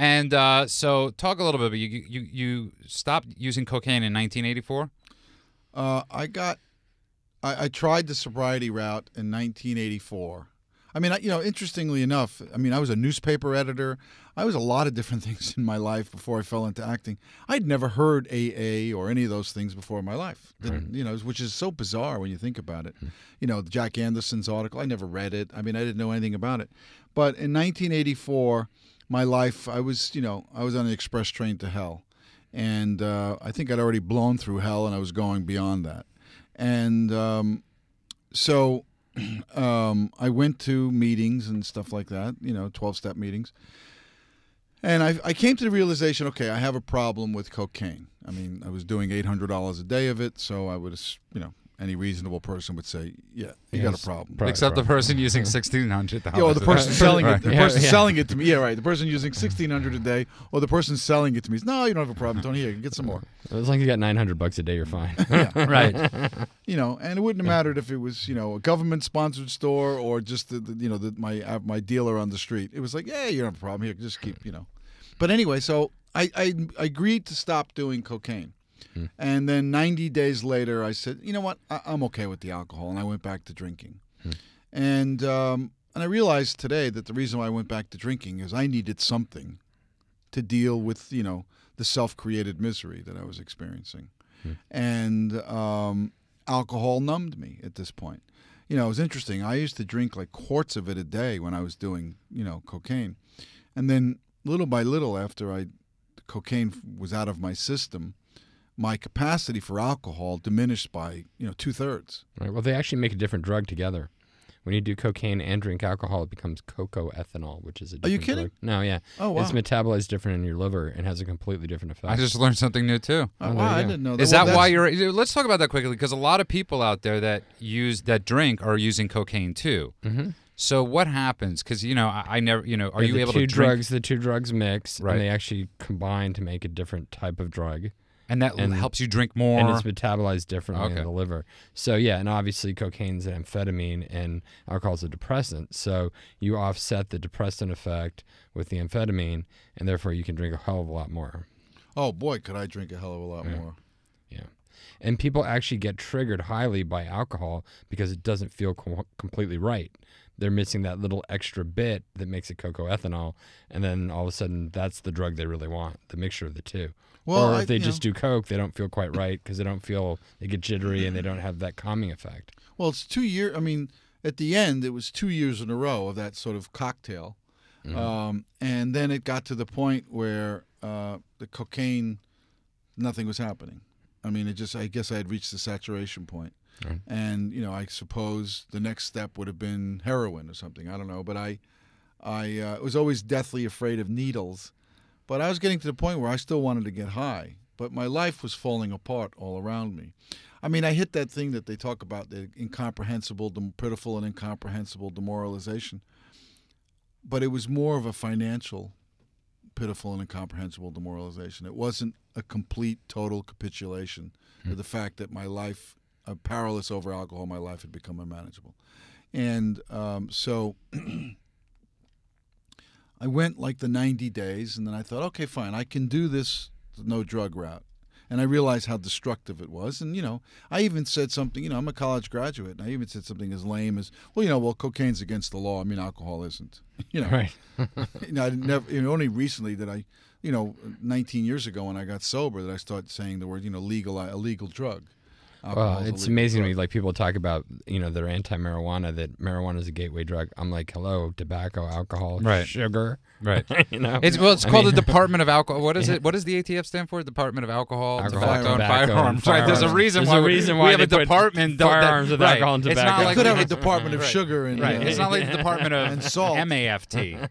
And so talk a little bit. You stopped using cocaine in 1984? I tried the sobriety route in 1984. I mean, interestingly enough, I mean, I was a newspaper editor. I was a lot of different things in my life before I fell into acting. I'd never heard AA or any of those things before in my life, which is so bizarre when you think about it. Jack Anderson's article, I never read it. I mean, I didn't know anything about it. But in 1984, my life, I was on the express train to hell. And I think I'd already blown through hell, and I was going beyond that. And so I went to meetings and stuff like that, 12-step meetings. And I came to the realization, okay, I have a problem with cocaine. I mean, I was doing $800 a day of it, so I would, any reasonable person would say, yeah, you got a problem. Except the person using $1,600. Or the person selling it. The person selling it to me. Yeah, right. The person using $1,600 a day, or the person selling it to me. No, you don't have a problem, Tony. Here, get some more. As long as you got $900 a day, you're fine. Yeah, right. And it wouldn't have mattered if it was, a government-sponsored store or just my dealer on the street. It was like, yeah, you don't have a problem. Here, just keep, But anyway, so I agreed to stop doing cocaine. And then 90 days later, I said, you know what, I'm okay with the alcohol, and I went back to drinking. And I realized today that the reason why I went back to drinking is I needed something to deal with, the self-created misery that I was experiencing. And alcohol numbed me at this point. It was interesting. I used to drink like quarts of it a day when I was doing, cocaine. And then little by little, after cocaine was out of my system, my capacity for alcohol diminished by 2/3. Right. Well, they actually make a different drug together. When you do cocaine and drink alcohol, it becomes cocoethanol, which is a different Are you kidding? drug. No, yeah. Oh, wow. It's metabolized different in your liver and has a completely different effect. I just learned something new too. Oh, wow, I didn't know that. Is that why you're? Let's talk about that quickly, because a lot of people out there that drink are using cocaine too. So what happens? Because I never. Are you able to drink? The two drugs mix, right, and they actually combine to make a different type of drug. And that helps you drink more. And it's metabolized differently in the liver. So, yeah, and obviously cocaine's an amphetamine and alcohol's a depressant. So you offset the depressant effect with the amphetamine, and therefore you can drink a hell of a lot more. Oh, boy, could I drink a hell of a lot more. Yeah. And people actually get triggered highly by alcohol because it doesn't feel completely right. They're missing that little extra bit that makes it cocoethanol, and then all of a sudden that's the drug they really want, the mixture of the two. Well, or if they just do coke, they don't feel quite right because they get jittery and they don't have that calming effect. Well, it's 2 years. I mean, at the end, it was 2 years in a row of that sort of cocktail. And then it got to the point where the cocaine, nothing was happening. I mean, I guess I had reached the saturation point. Right. And, I suppose the next step would have been heroin or something. I don't know. But I was always deathly afraid of needles. But I was getting to the point where I still wanted to get high. But my life was falling apart all around me. I mean, I hit that thing that they talk about, the pitiful and incomprehensible demoralization. But it was more of a financial pitiful and incomprehensible demoralization. It wasn't a complete, total capitulation to the fact that my life, powerless over alcohol, my life had become unmanageable. And so I went like the 90 days, and then I thought, okay, fine, I can do this no drug route. And I realized how destructive it was. And, I even said something, I'm a college graduate, and I even said something as lame as, well, cocaine's against the law. I mean, alcohol isn't. Right. I never, only recently that I, 19 years ago when I got sober, that I started saying the word, illegal drug. Well, it's amazing to me. Like people talk about, they're anti-marijuana, that marijuana is a gateway drug. I'm like, hello, tobacco, alcohol, sugar. Right. It's called the Department of Alcohol. What is it? What does the ATF stand for? Department of Alcohol, Tobacco, and Firearms. Right. There's a reason why we have a department. Firearms with alcohol and tobacco. They could have a Department of Sugar and It's not like the Department of and salt. MAFT.